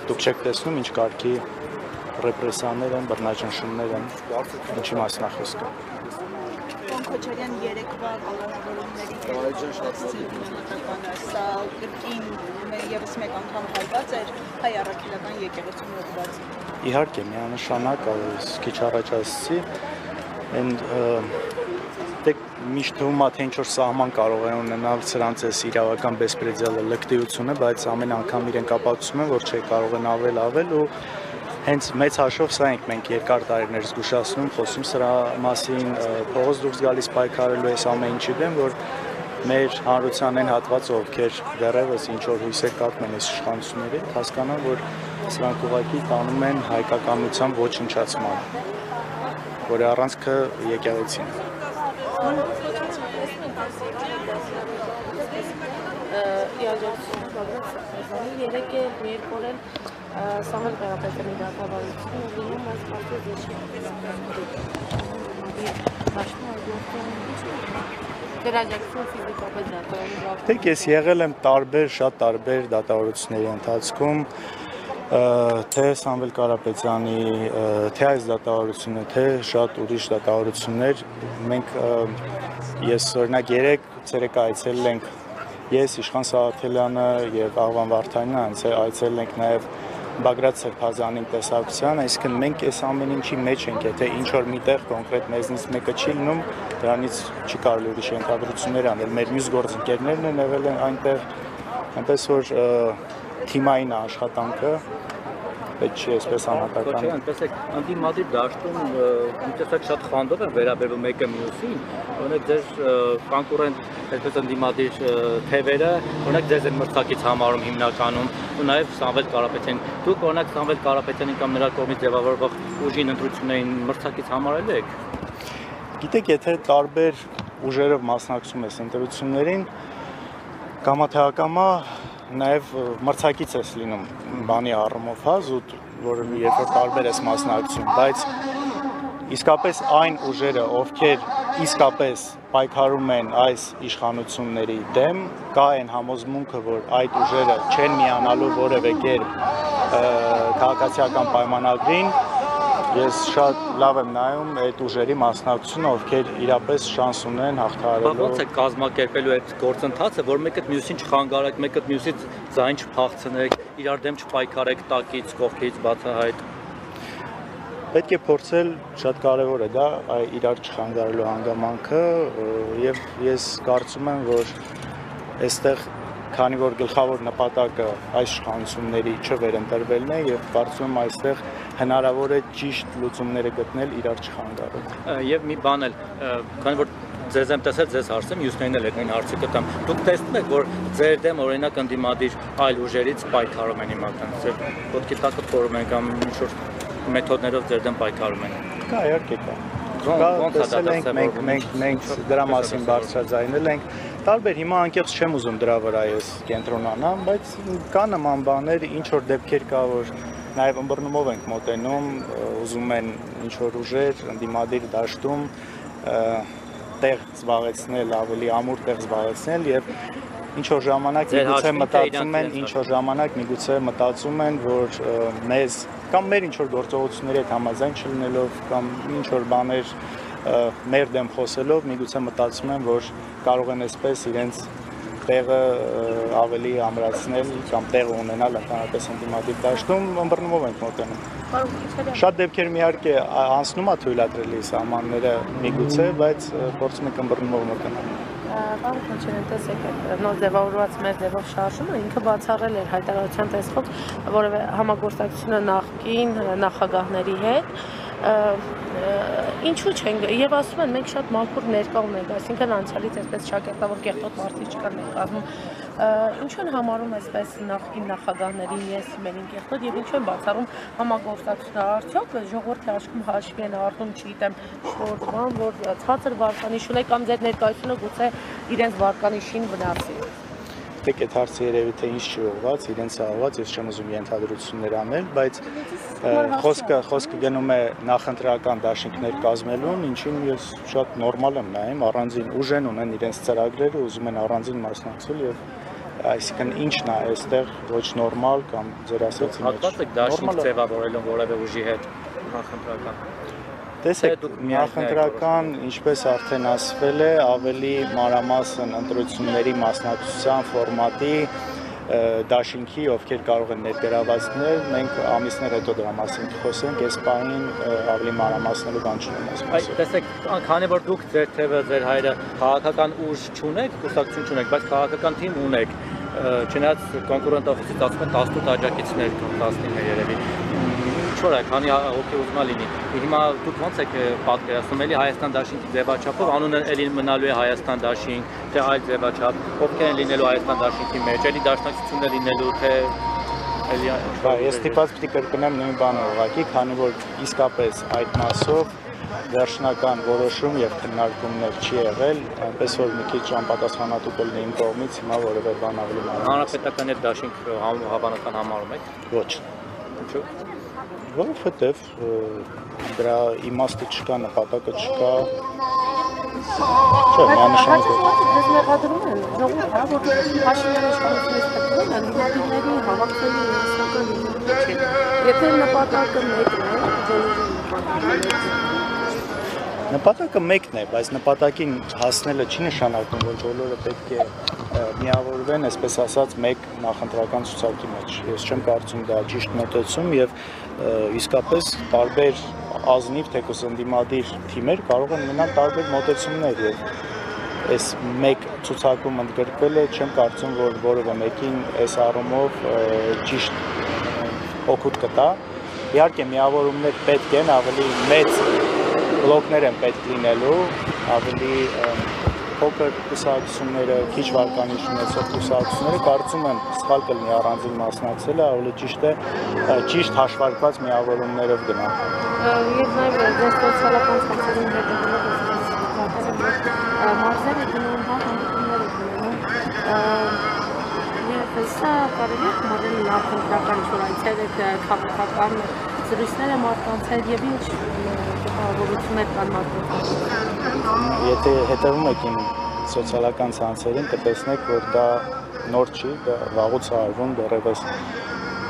դուք չեք տեսնում ինչ կարգի ռեպրեսիաներ են, բռնաճնշումներ են, ինչի մասին է խոսքը։ Քոչարյան երեկվա կանոնավորումների սա կրկին եւս մեկ անգամ հայտած էր հայ առաքելական եկեղեցու ուղղված։ Իհարկե, միանշանակ քիչ առաջ ասացի, միշտ թվում է թե ինչ-որ սահման կարող է ունենալ սրանց այս իրավական բեսպրեդելը լկտիությունը, բայց ամեն անգամ իրենք ապացուցում են, որ չէ կարող են ավել ու հենց մեծ հաշվով սա ենք մենք երկար տարիներ զգուշացնում, խոսում սրա մասին, փողոց դուրս գալիս պայքարելու այս ամեն ինչի դեմ, որ մեր հանրության այն հատվածը, ովքեր դեռևս ինչ-որ հույսեր կապում են այս իշխանությունների, հասկանան, որ սրանք ուղղակի տանում են հայկականության ոչնչացման, որի առանցքը եկեղեցին է։ Երեք է երկորեն Սամվել Կարապետյանի դատավարությունը լինում այս պատվեզեշի դերաջակցություն ֆիզիկապես դատավորում։ Դեք ես եղել եմ շատ տարբեր դատավարությունների ընթացքում, թե Սամվել Կարապետյանի, թե այս դատավարությունը, թե շատ ուրիշ դատավարություններ, մենք ես օրինակ ցերեկը այցելել ենք ես Իշխան Սաղաթելյանը եւ Աղվան Վարդանյանը այցելել ենք նաեւ Բագրատ Սրբազանին տեսակցության, այսինքն մենք այս ամեն ինչի մեջ ենք, եթե ինչ որ միտեղ կոնկրետ մեզնից մեկը չի լինում, դրանից չի կարելի ուրիշ ենթադրություններ անել, մեր մյուս գործընկերներն են եղել են այնտեղ, այնպես որ թիմային աշխատանքը պետք չի այսպես անհատական։ Ոչ, այնպես է, ընդդիմադիր դաշտում մի տեսակ շատ խանդով են վերաբերվում մեկը մյուսին, օրինակ ձեր կոնկուրենտ այսպես ընդդիմադիր թևերը, օրինակ ձեզ են մրցակից համարում հիմնականում, ու նաև Սամվել Կարապետյանին, դուք օրինակ Սամվել Կարապետյանին կամ նրա կողմից ձևավորվող ուժին ընտրություններին մրցակից համարել եք։ Գիտեք, եթե տարբեր ուժերով մասնակցում ես ընտրություններին, կամա թե ակամա նաև մրցակից ես լինում բանի առումով, հա, զուտ, որ երբ որ տարբեր ես մասնակցում, բայց իսկապես այն ուժերը, ովքեր իսկապես պայքարում են այս իշխանությունների դեմ, կա այն համոզմունքը, որ այդ ուժերը չեն միանալու որևէ կերպ քաղաքացիական պայմանագրին, ես շատ լավ եմ նայում այդ ուժերի մասնակցությունը, ովքեր իրապես շանս ունեն հաղթահարելու։ Ոնց է կազմակերպելու այդ գործընթացը, որ մեկը մյուսին չխանգարեք, մեկը մյուսից ձայն չփախցնեք, իրար դեմ չպայքարեք տակից, կողքից բացահայտ։ Պետք է փորձել, շատ կարևոր է դա, իրար չխանգարելու հանգամանքը, եւ ես կարծում եմ, որ այստեղ քանի որ գլխավոր նպատակը այս իշխանությունների չվերընտրվելն է եւ կարծում եմ այստեղ հնարավոր է ճիշտ լուծումները գտնել իրար չխանգարել։ Եվ մի բան էլ, քանի որ ձեզ եմ տեսել, ձեզ հարցեմ, մյուսներին էլ այն հարցը կտամ։ Դուք տեսնում եք, որ ձեր դեմ օրինակ ընդդիմադիր այլ ուժերից պայքարում են հիմնական, ձեր ոտքի տակը փորում են կամ ինչ-որ մեթոդներով ձեր դեմ պայքարում են։ Կա, իհարկե կա։ Տեսել ենք, մենք դրա մասին բարձրաձայնել ենք։ Տարբեր հիմա անկեղծ չեմ ուզում դրա վրա ես կենտրոնանամ, բայց կա նման բաներ, ինչ որ դեպքեր կա, որ նաև ըմբռնումով ենք մոտենում, ուզում են ինչ որ ուժեր ընդդիմադիր դաշտում տեղ զբաղեցնել, ավելի ամուր տեղ զբաղեցնել եւ ինչ որ ժամանակ մտածում են, որ մեզ կամ մեր ինչ որ գործողությունների հետ համաձայն չլինելով կամ ինչ որ բաներ մեր դեմ խոսելով միգուցե մտածում են, որ կարող են այսպես իրենց տեղը ավելի ամրացնել կամ տեղը ունենալ ընդհանրապես ընդդիմադիր դաշտում, ըմբռնումով ենք մոտենում։ Շատ դեպքերում իհարկե անցնում է թույլատրելի սահմանները միգուցե, բայց փորձում ենք ըմբռնումով մոտենալ։ Պարոն Քոչարյան, տեսեք, նոր ձևավորված մեր ձևով շարժումը ինքը բացառել էր հայտարարության տեսքով որևէ համագործակցությունը նախկին նախագահների հետ, ինչու չենք, եւ ասում են մենք շատ մաքուր ներկա ունենք, այսինքն անցյալից այսպես շակերտավոր կեղտոտ մարդիկ չկան ներկայացնում, ինչու են համարում այսպես նախկին նախագահներին ես մերին կեղտոտ եւ ինչու են բացառում համագործակցությունը, արդյոք ժողովրդի աշխում հաշվի են առնում, չգիտեմ, որ ցածր վարկանիշ ունի կամ ձեր ներկայությունը գուցե իրենց վարկանիշին վնասի։ Դեք այդ հարցը երևի թե ինձ չի ուղղված, իրենց է ուղղված, ես չեմ ուզում ենթադրություններ անել, բայց խոսքը գնում է նախընտրական դաշինքներ կազմելուն, ինչին ես շատ նորմալ եմ նայում, առանձին ուժ են ունեն իրենց ծրագրերը, ուզում են առանձին մասնակցել եւ այսինքն ինչն է այստեղ ոչ նորմալ կամ ձեր ասացի մեջ։ Հատված եք դաշինք ձևավորելուն որևէ ուժի հետ նախընտրական։ Տեսեք, նախընտրական, ինչպես արդեն ասվել է, ավելի մանրամասն ընտրությունների մասնակցության ֆորմատի դաշինքի, ովքեր կարող են ներգրավվածներ, մենք ամիսներ հետո դրա մասին կխոսենք, այս պահին ավելի մանրամասնելու բան չունեմ այս մասին։ Տեսեք, քանի որ դուք ձեր թևը, ձեր հայրը քաղաքական ուժ չունեք, կուսակցություն չունեք, բայց քաղաքական թիմ ունեք, չնայած կոնկուրենտ օֆիսից ասում են 18 աջակիցներ կամ 19 երևի։ Ինչ-որ է, քանի հոգի ուզում է լինի։ Հիմա դուք ո՞նց եք պատկերացնում, էլի Հայաստան դաշինքի ձևաչափով, անունը էլի մնալու է Հայաստան դաշինք, թե այլ ձևաչափ, ովքեր են լինելու Հայաստան դաշինքի մեջ, էլի դաշնակցությունն է լինելու, թե էլի Ես ստիպված պիտի կրկնեմ նույն բանը ուղղակի, քանի որ իսկապես այդ մասով վերջնական որոշում եւ քննարկումներ չի եղել, այնպես որ մի քիչ անպատասխանատու կլինի իմ կողմից, հիմա որևէ բան ավելի մանրամասն։ Հանրապետական եւ դաշինք հավանական համարում եք։ Ոչ։ Ինչու՞։ Որովհետև դրա իմաստը չկա, նպատակը չկա։ Չէ, միանշանակ։ Դες մեղադրում են, ժողովուրդ, հա, որ Փաշինյանի իշխանությունից պետք է դիմադիրների հավաքվելու հերոսական լինելու չէ։ Եթե նպատակը մեկն է, բոլորի նպատակը Նպատակը մեկն է, բայց նպատակին հասնելը չի նշանակում, որ բոլորը պետք է միավորվեն, այսպես ասած, մեկ նախընտրական ցուցակի մեջ։ Ես չեմ կարծում դա ճիշտ մոտեցում եւ իսկապես տարբեր ազնիվ թեկուզ ընդդիմադիր թիմեր կարող են ունենալ տարբեր մոտեցումներ եւ այս մեկ ցուցակում ընդգրկվելը չեմ կարծում, որ որևէ մեկին այս առումով ճիշտ օգուտ կտա։ Իհարկե միավորումներ պետք են, ավելի մեծ բլոկներ են պետք լինելու, ավելի փոքր կուսակցությունները, քիչ վարկանիշ ունեցող կուսակցությունները կարծում եմ սխալ կլինի առանձին մասնակցելը, ավելի ճիշտ է ճիշտ հաշվարկված միավորումներով գնալ։ Եվ նաև դες սոցիալական ցանցերին հետևելով մարզերը գնում, հա, հանդիպումները գնում, եւ սա կարելի է համարել նախընտրական չորայցեր քաղաքական զրույցները մարդկանց հետ եւ ինչ տպավորություններ կան մարդկանց։ Եթե հետևում եք իմ սոցիալական ցանցերին, կտեսնեք, որ դա նոր չի, դա վաղուց է արվում, դեռևս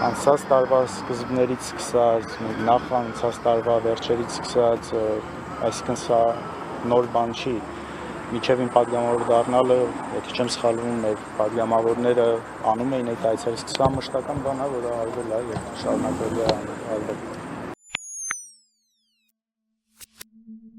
անցած տարվա սկզբներից սկսած, նախ անցած տարվա վերջերից սկսած, այսինքն սա նոր բան չի։ Միջև իմ պատգամավոր դառնալը, եթե չեմ սխալվում, մեր պատգամավորները անում էին այդ այցերը, սա մշտական բան է, որը արվել է եւ շարունակվել է արվել։